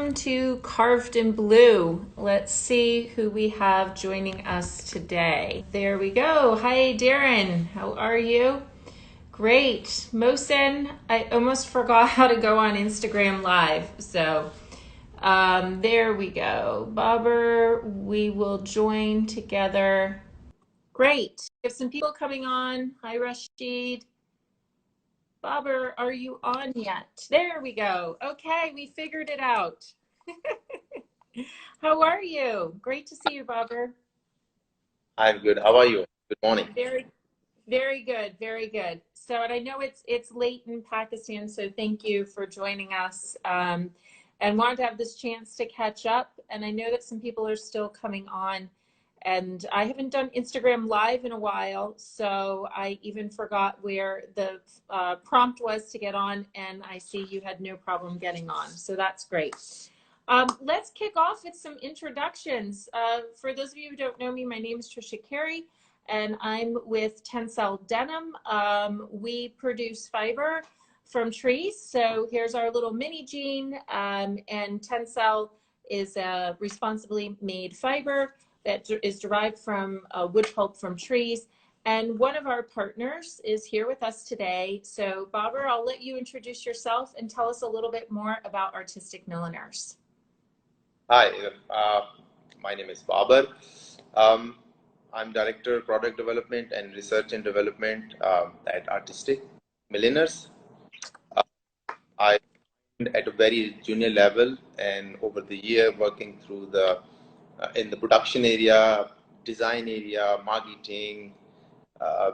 welcome to Carved in Blue. Let's see who we have joining us today. There we go. Hi, Darren. How are you? Great. Mohsen, I almost forgot how to go on Instagram Live. So there we go. Bobber, we will join together. Great. We have some people coming on. Hi, Rashid. Bobber, are you on yet? There we go. Okay, we figured it out. How are you? Great to see you, Bobber. I'm good. How are you? Good morning. Very good, very good. So, and I know it's late in Pakistan, so thank you for joining us. And wanted to have this chance to catch up. And I know that some people are still coming on. And I haven't done Instagram Live in a while, so I even forgot where the prompt was to get on, and I see you had no problem getting on, so that's great. Let's kick off with some introductions. For those of you who don't know me, my name is Tricia Carey, and I'm with TENCEL Denim. We produce fiber from trees, so here's our little mini jean, and TENCEL is a responsibly made fiber that is derived from wood pulp from trees. And one of our partners is here with us today. So Bobber, I'll let you introduce yourself and tell us a little bit more about Artistic Milliners. Hi, my name is Babar. I'm Director of Product Development and Research and Development at Artistic Milliners. I at a very junior level, and over the year working through the in the production area, design area, marketing,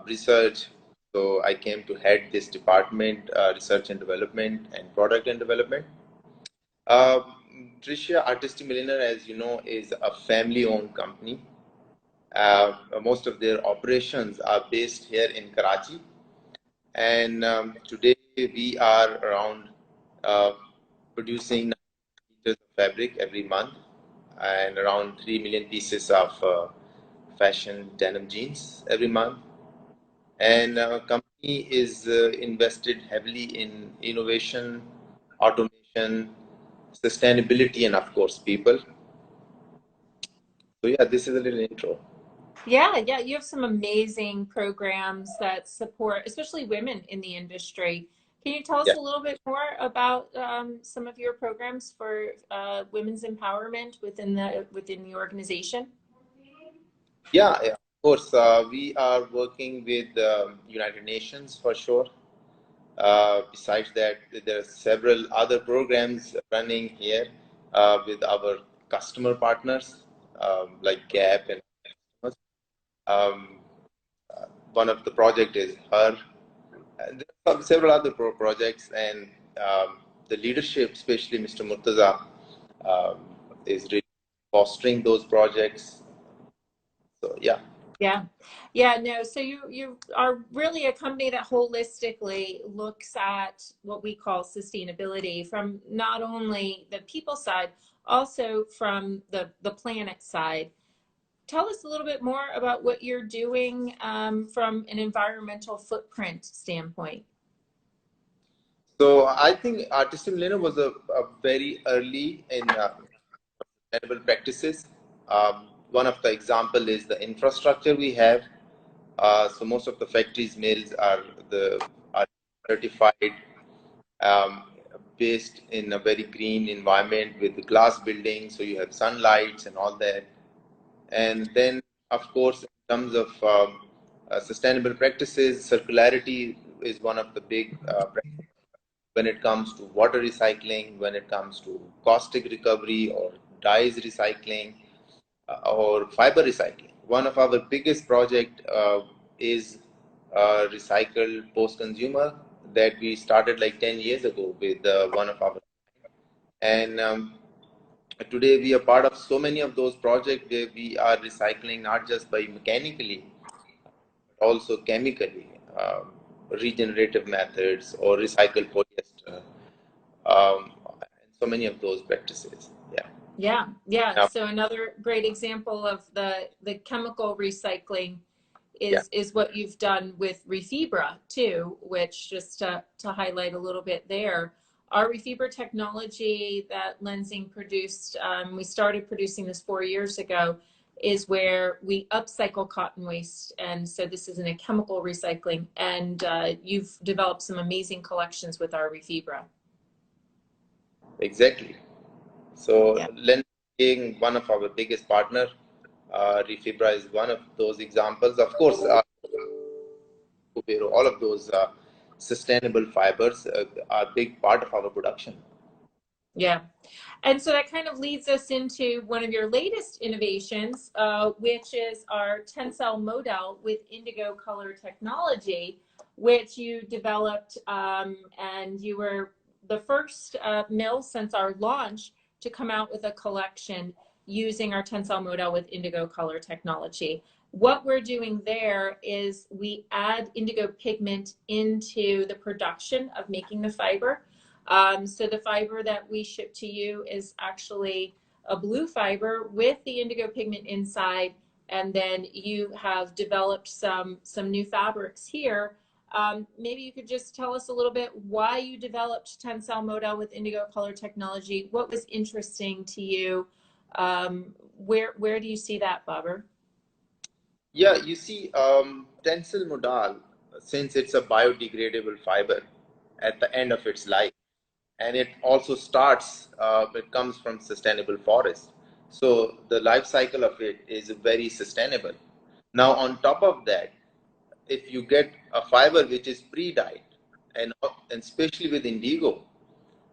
research. So I came to head this department, research and development and product and development. Tricia Artistic Milliner, as you know, is a family-owned company. Most of their operations are based here in Karachi. And today we are around producing meters of fabric every month, and around 3 million pieces of fashion denim jeans every month. And our company is invested heavily in innovation, automation, sustainability, and of course, people. So yeah, this is a little intro. Yeah, you have some amazing programs that support, especially women in the industry. Can you tell us a little bit more about some of your programs for women's empowerment within the organization? Yeah, of course. We are working with United Nations for sure. Besides that, there are several other programs running here with our customer partners like Gap and um, one of the project is her. And there are several other projects, and the leadership, especially Mr. Murtaza, um, is really fostering those projects. So yeah. No, so you are really a company that holistically looks at what we call sustainability from not only the people side, also from the planet side. Tell us a little bit more about what you're doing from an environmental footprint standpoint. So I think Artistic Millennium was a very early in sustainable practices. One of the example is the infrastructure we have. So most of the factories, mills are certified, um, based in a very green environment with the glass buildings. So you have sunlights and all that. And then, of course, in terms of sustainable practices, circularity is one of the big practices when it comes to water recycling, when it comes to caustic recovery or dyes recycling or fiber recycling. One of our biggest project is recycled post-consumer that we started like 10 years ago with one of our, and today we are part of so many of those projects where we are recycling not just by mechanically, but also chemically, regenerative methods or recycled polyester, and so many of those practices. Yeah. Now, So another great example of the chemical recycling yeah. is what you've done with Refibra too, which just to highlight a little bit there. Our Refibra technology that Lenzing produced, we started producing this 4 years ago, is where we upcycle cotton waste. And so this is in a chemical recycling. And you've developed some amazing collections with our Refibra. Exactly. So Yeah. Len being one of our biggest partner, Refibra is one of those examples. Of course, all of those sustainable fibers are a big part of our production. Yeah. And so that kind of leads us into one of your latest innovations, which is our TENCEL Modal with Indigo Color Technology, which you developed, and you were the first mill since our launch to come out with a collection using our TENCEL Modal with Indigo Color Technology. What we're doing there is we add indigo pigment into the production of making the fiber. So the fiber that we ship to you is actually a blue fiber with the indigo pigment inside, and then you have developed some new fabrics here. Maybe you could just tell us a little bit why you developed TENCEL Modal with Indigo Color Technology. What was interesting to you? Where do you see that, Babar? Yeah, you see, TENCEL Modal, since it's a biodegradable fiber at the end of its life, and it also it comes from sustainable forest. So the life cycle of it is very sustainable. Now, on top of that, if you get a fiber which is pre-dyed, and especially with indigo,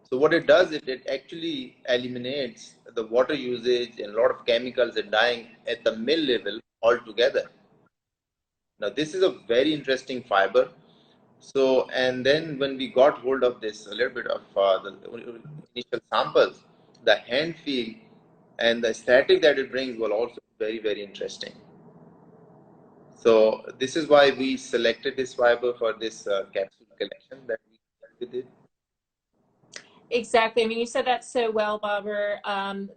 so what it does, it actually eliminates the water usage and a lot of chemicals and dyeing at the mill level altogether. Now, this is a very interesting fiber. So, and then when we got hold of this, a little bit of the initial samples, the hand feel and the aesthetic that it brings was also very, very interesting. So, this is why we selected this fiber for this capsule collection that we did. Exactly. I mean, you said that so well, Bobber.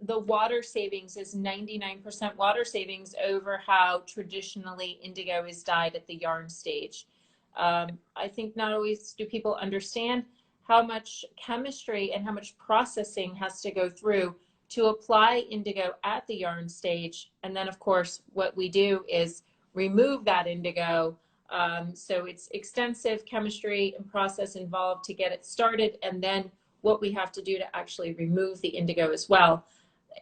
The water savings is 99% water savings over how traditionally indigo is dyed at the yarn stage. I think not always do people understand how much chemistry and how much processing has to go through to apply indigo at the yarn stage. And then, of course, what we do is remove that indigo. So it's extensive chemistry and process involved to get it started, and then what we have to do to actually remove the indigo as well.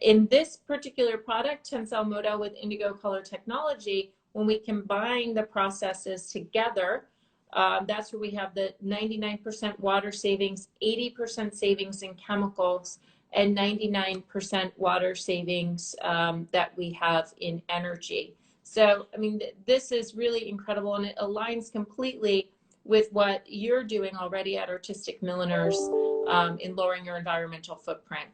In this particular product, TENCEL Modal with Indigo Color Technology, when we combine the processes together, that's where we have the 99% water savings, 80% savings in chemicals, and 99% water savings that we have in energy. So, I mean, this is really incredible, and it aligns completely with what you're doing already at Artistic Milliners in lowering your environmental footprint.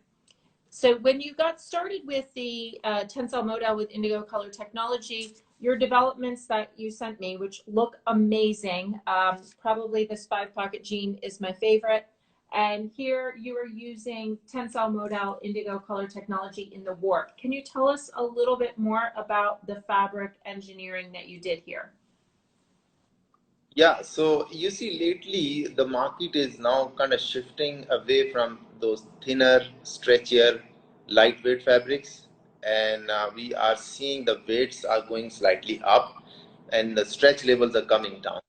So when you got started with the TENCEL Modal with Indigo Color Technology, your developments that you sent me, which look amazing, probably this 5-pocket jean is my favorite. And here you are using TENCEL Modal Indigo Color Technology in the warp. Can you tell us a little bit more about the fabric engineering that you did here? Yeah, so you see, lately the market is now kind of shifting away from those thinner, stretchier, lightweight fabrics, and we are seeing the weights are going slightly up, and the stretch levels are coming down.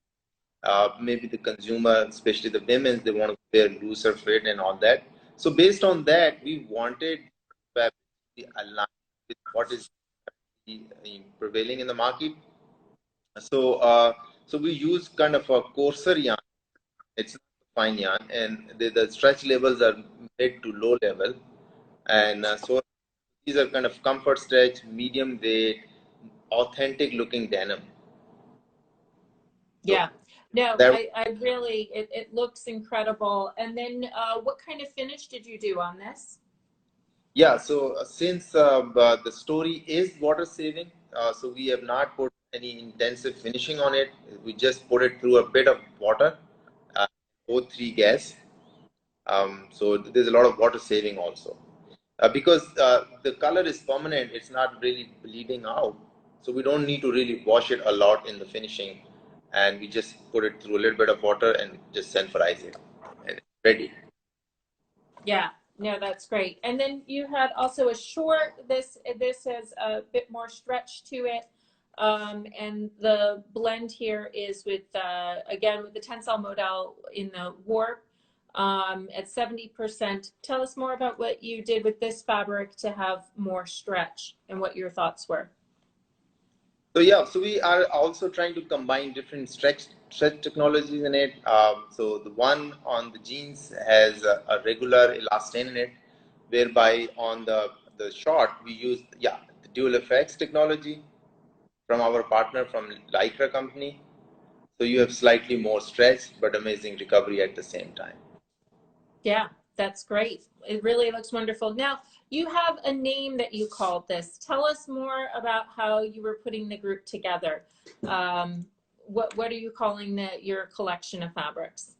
Maybe the consumer, especially the women, they want to wear looser fit and all that. So based on that, we wanted fabric to be aligned with what is prevailing in the market. So we use kind of a coarser yarn. It's not fine yarn, and the stretch levels are mid to low level, and so these are kind of comfort stretch, medium weight, authentic looking denim. Yeah, no, That, I really, it looks incredible. And then what kind of finish did you do on this? yeah, so since the story is water saving, so we have not put any intensive finishing on it. We just put it through a bit of water, O3 gas. So there's a lot of water saving also. Because the color is permanent, it's not really bleeding out. So we don't need to really wash it a lot in the finishing. And we just put it through a little bit of water and just sulfurize it. And it's ready. Yeah, no, that's great. And then you had also a short. This has a bit more stretch to it, and the blend here is with again with the Tensile Modal in the warp at 70%. Tell us more about what you did with this fabric to have more stretch and what your thoughts were. So yeah, so we are also trying to combine different stretch technologies in it. So the one on the jeans has a regular elastane in it, whereby on the short we use the dual effects technology from our partner from Lycra company. So you have slightly more stretch but amazing recovery at the same time. Yeah, that's great. It really looks wonderful. Now, you have a name that you called this. Tell us more about how you were putting the group together. What are you calling your collection of fabrics?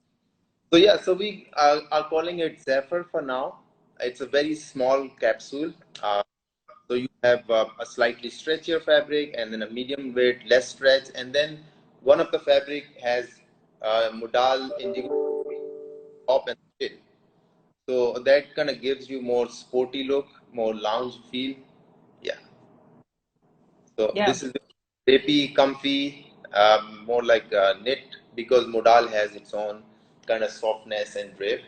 So yeah, so we are calling it Zephyr for now. It's a very small capsule. So you have a slightly stretchier fabric and then a medium weight, less stretch, and then one of the fabric has modal indigo top and fit. So that kind of gives you more sporty look, more lounge feel. Yeah. So Yeah. this is drapey, comfy, more like knit because modal has its own kind of softness and drape.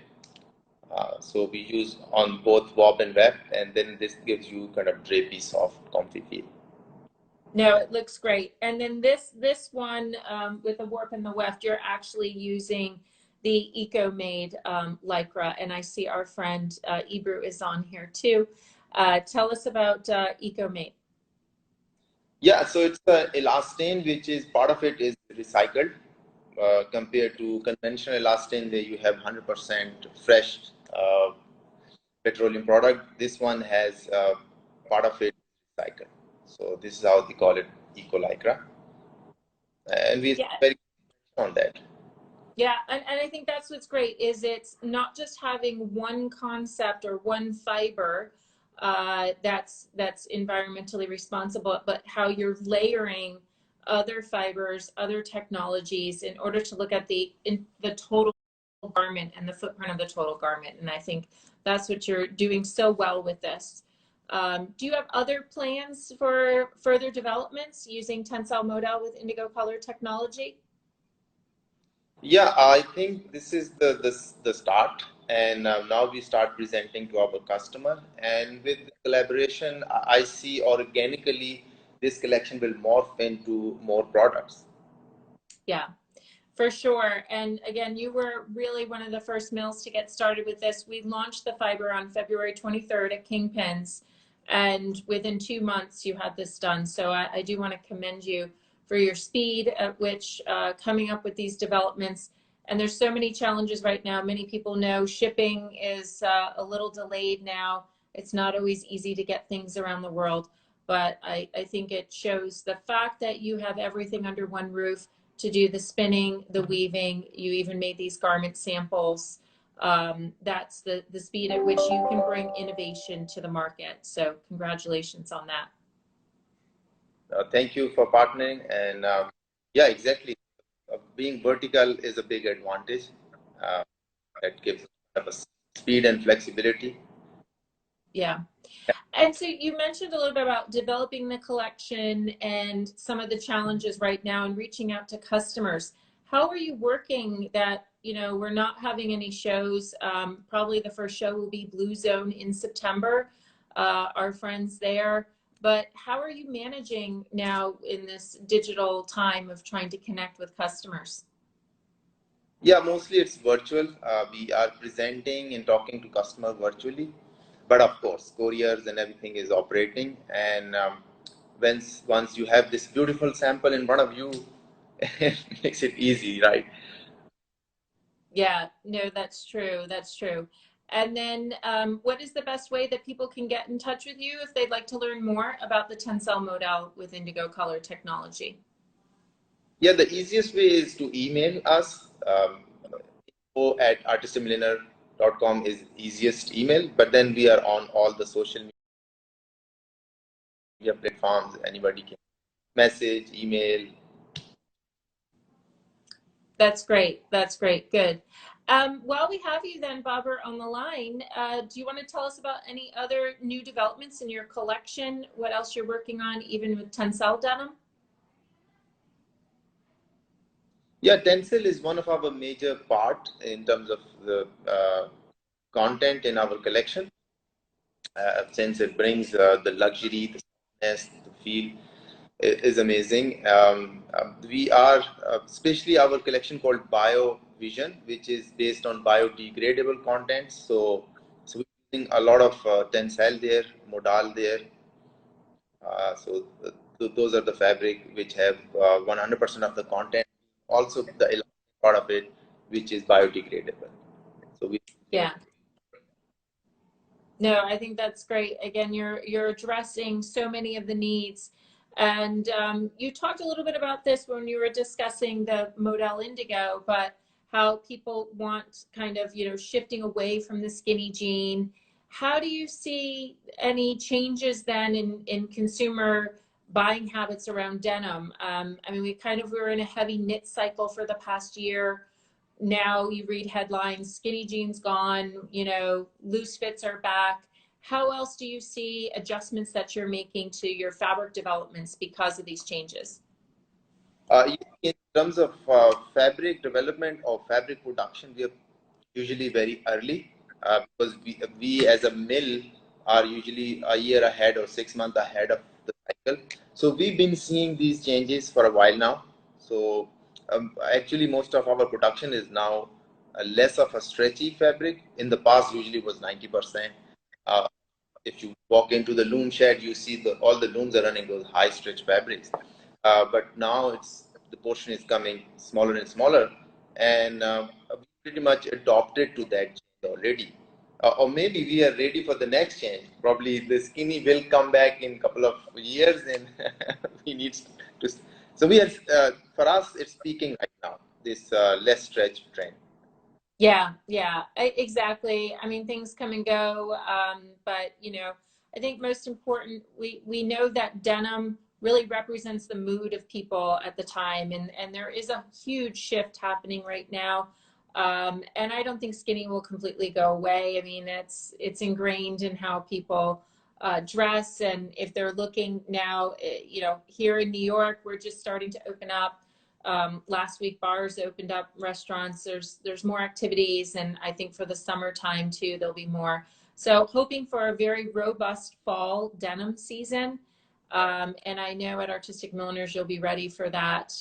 So we use on both warp and weft, and then this gives you kind of drapey, soft, comfy feel. No, it looks great. And then this one with the warp and the weft, you're actually using the eco-made Lycra, and I see our friend Ebru is on here too. Tell us about eco-made. Yeah, so it's the elastane, which is part of it is recycled compared to conventional elastane, where you have 100% fresh petroleum product. This one has part of it recycled. So this is how they call it eco lycra, and we're Yeah. very on that. Yeah, and I think that's what's great is it's not just having one concept or one fiber that's environmentally responsible, but how you're layering other fibers, other technologies in order to look at the total garment and the footprint of the total garment. And I think that's what you're doing so well with this. Do you have other plans for further developments using TENCEL Modal with Indigo Color Technology? Yeah, I think this is the start, and now we start presenting to our customer. And with the collaboration, I see organically this collection will morph into more products. Yeah, for sure. And again, you were really one of the first mills to get started with this. We launched the fiber on February 23rd at Kingpins, and within 2 months you had this done. So I do want to commend you for your speed at which coming up with these developments. And there's so many challenges right now. Many people know shipping is a little delayed now. It's not always easy to get things around the world, but I think it shows the fact that you have everything under one roof to do the spinning, the weaving. You even made these garment samples. That's the speed at which you can bring innovation to the market. So congratulations on that. Thank you for partnering, and yeah, exactly. Being vertical is a big advantage. Uh, that gives us speed and flexibility. Yeah. And so you mentioned a little bit about developing the collection and some of the challenges right now and reaching out to customers. How are you working that, we're not having any shows? Probably the first show will be Blue Zone in September, our friends there. But how are you managing now in this digital time of trying to connect with customers? Yeah, mostly it's virtual. We are presenting and talking to customers virtually, but of course, couriers and everything is operating. And once you have this beautiful sample in front of you, it makes it easy, right? Yeah, no, that's true. That's true. And then what is the best way that people can get in touch with you if they'd like to learn more about the TENCEL Modal with Indigo Color Technology? Yeah, the easiest way is to email us. Info at artisticmilliner.com is easiest email, but then we are on all the social media platforms. Anybody can message, email. That's great. That's great. Good. While we have you then, Babar, on the line, do you want to tell us about any other new developments in your collection? What else you're working on, even with TENCEL Denim? Yeah, Tencel is one of our major part in terms of the content in our collection, since it brings the luxury, the softness, the feel is amazing. We are, especially our collection called Bio Vision, which is based on biodegradable content. So we're using a lot of Tensile there, Modal there. Those are the fabric which have 100% of the content. Also, the elastic part of it, which is biodegradable. So we Yeah. No, I think that's great. Again, you're addressing so many of the needs. And you talked a little bit about this when you were discussing the Modal Indigo, but how people want kind of, shifting away from the skinny jean. How do you see any changes then in consumer buying habits around denim? I mean, we were in a heavy knit cycle for the past year. Now you read headlines, skinny jeans gone, loose fits are back. How else do you see adjustments that you're making to your fabric developments because of these changes? in terms of fabric development or fabric production, we are usually very early, because we as a mill are usually a year ahead or 6 months ahead of the cycle. So we've been seeing these changes for a while now. So actually, most of our production is now less of a stretchy fabric. In the past, usually was 90%. Uh, if you walk into the loom shed, you see all the looms are running those high stretch fabrics. But now the portion is coming smaller and smaller, and we pretty much adopted to that change already. Or maybe we are ready for the next change. Probably the skinny will come back in a couple of years, and we need to. So we are, for us, it's peaking right now. This less stretch trend. Yeah, yeah, exactly. I mean, things come and go, but I think most important, we know that denim really represents the mood of people at the time, and there is a huge shift happening right now. And I don't think skinny will completely go away. I mean, it's ingrained in how people dress, and if they're looking now, here in New York, we're just starting to open up. Last week bars opened up, restaurants, there's more activities, and I think for the summertime too there'll be more. So hoping for a very robust fall denim season, and I know at Artistic Milliners you'll be ready for that,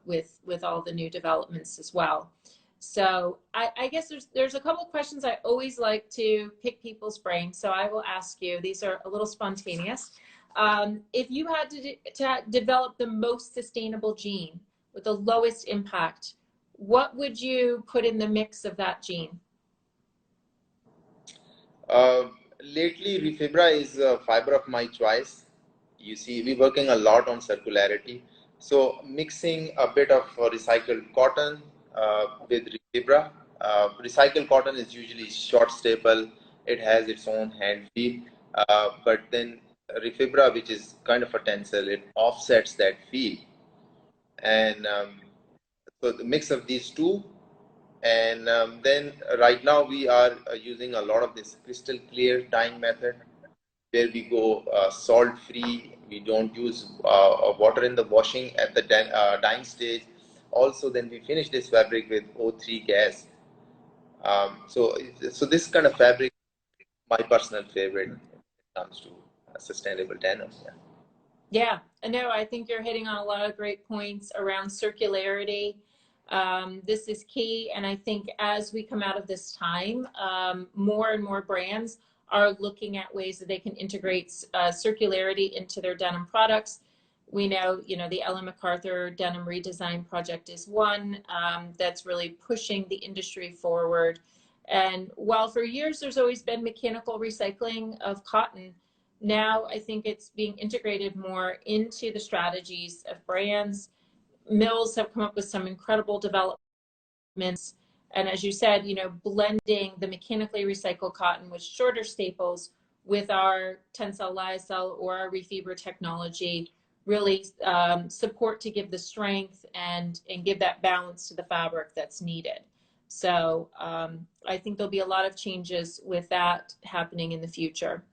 with all the new developments as well. So I guess there's a couple of questions I always like to pick people's brains, so I will ask you. These are a little spontaneous. If you had to develop the most sustainable jean with the lowest impact, what would you put in the mix of that jean? Lately, Refibra is a fiber of my choice. You see, we're working a lot on circularity. So mixing a bit of recycled cotton with Refibra. Recycled cotton is usually short staple. It has its own hand feel. But then Refibra, which is kind of a tencel, it offsets that feel. And so the mix of these two, and then right now we are using a lot of this crystal clear dyeing method, where we go salt free. We don't use water in the washing at the dyeing stage. Also, then we finish this fabric with O3 gas. So this kind of fabric, my personal favorite when it comes to sustainable denim. Yeah. Yeah, no, I think you're hitting on a lot of great points around circularity. This is key, and I think as we come out of this time, more and more brands are looking at ways that they can integrate circularity into their denim products. We know, the Ellen MacArthur Denim Redesign Project is one that's really pushing the industry forward. And while for years there's always been mechanical recycling of cotton, now I think it's being integrated more into the strategies of brands. Mills have come up with some incredible developments. And as you said, blending the mechanically recycled cotton with shorter staples with our Tensile lyocell or our Refibra technology really support to give the strength and give that balance to the fabric that's needed. So I think there'll be a lot of changes with that happening in the future.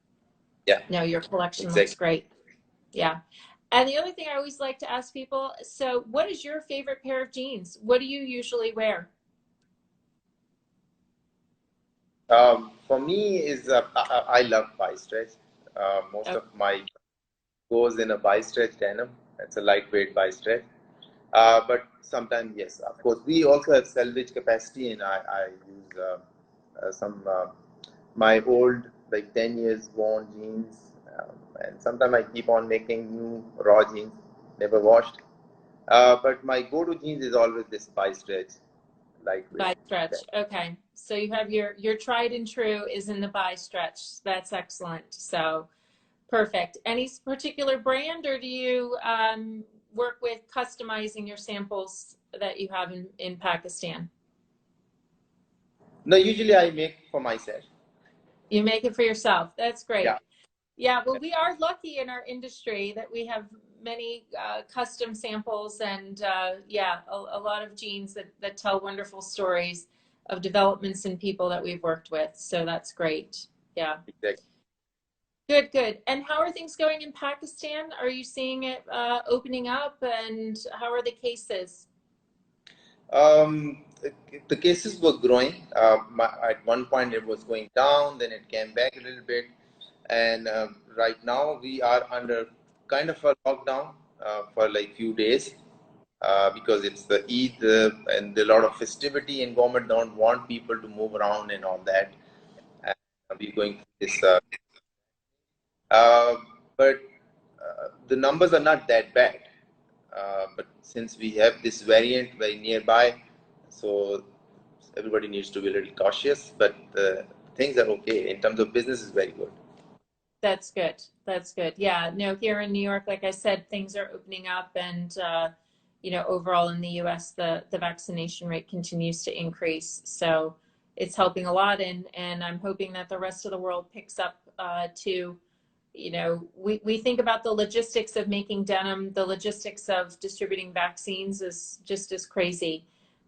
Yeah, No, your collection looks exactly. great. Yeah. And the other thing I always like to ask people, so what is your favorite pair of jeans? What do you usually wear? For me, is I love bi-stretch. Most Oh, of my goes in a bi-stretch denim. It's a lightweight bi-stretch. But sometimes, yes, of course, we also have salvage capacity, and I use some my old, like 10 years worn jeans, and sometimes I keep on making new raw jeans, never washed. But my go-to jeans is always this bi-stretch, lightweight. bi stretch. Okay. So you have your tried and true is in the bi stretch. That's excellent. So perfect. Any particular brand, or do you work with customizing your samples that you have in Pakistan? No, usually I make for myself. You make it for yourself. That's Yeah. great. Yeah, well, we are lucky in our industry that we have many custom samples and yeah, a lot of jeans that tell wonderful stories of developments and people that we've worked with. So that's great. Yeah. Exactly. Good, good. And how are things going in Pakistan? Are you seeing it opening up, and how are the cases? Um, the cases were growing. At one point, it was going down, then it came back a little bit, and right now we are under kind of a lockdown for like few days because it's the Eid and a lot of festivity, and government don't want people to move around and all that. And we're going through this, uh, but the numbers are not that bad. But since we have this variant very nearby, so everybody needs to be a little cautious. But things are okay in terms of business is very good. That's good. That's good. Yeah, no, here in New York, like I said, things are opening up, and you know, overall in the U.S., the vaccination rate continues to increase. So it's helping a lot, and I'm hoping that the rest of the world picks up too. You know, we think about the logistics of making denim, the logistics of distributing vaccines is just as crazy.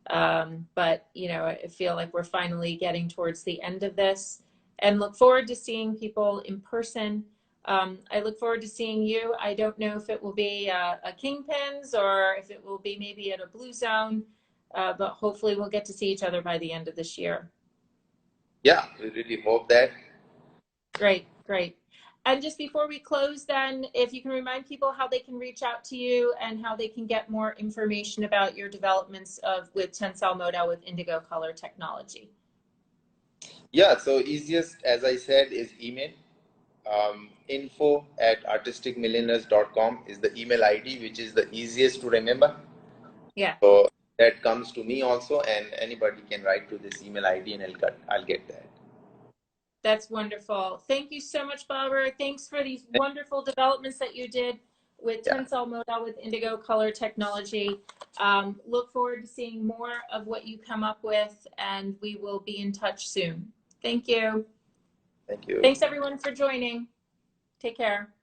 But, you know, I feel like we're finally getting towards the end of this and look forward to seeing people in person. I look forward to seeing you. I don't know if it will be a Kingpins or if it will be maybe at a Blue Zone, but hopefully we'll get to see each other by the end of this year. Yeah, we really hope that. Great, great. And just before we close, then, if you can remind people how they can reach out to you and how they can get more information about your developments with TENCEL Modal with Indigo Color Technology. Yeah, so easiest, as I said, is email. Info@artisticmilliners.com is the email ID, which is the easiest to remember. Yeah. So that comes to me also, and anybody can write to this email ID, and I'll get that. That's wonderful. Thank you so much, Barbara. Thanks for these wonderful developments that you did with Yeah, TENCEL Modal with Indigo Color Technology. Look forward to seeing more of what you come up with, and we will be in touch soon. Thank you. thank you. Thanks, everyone, for joining. Take care.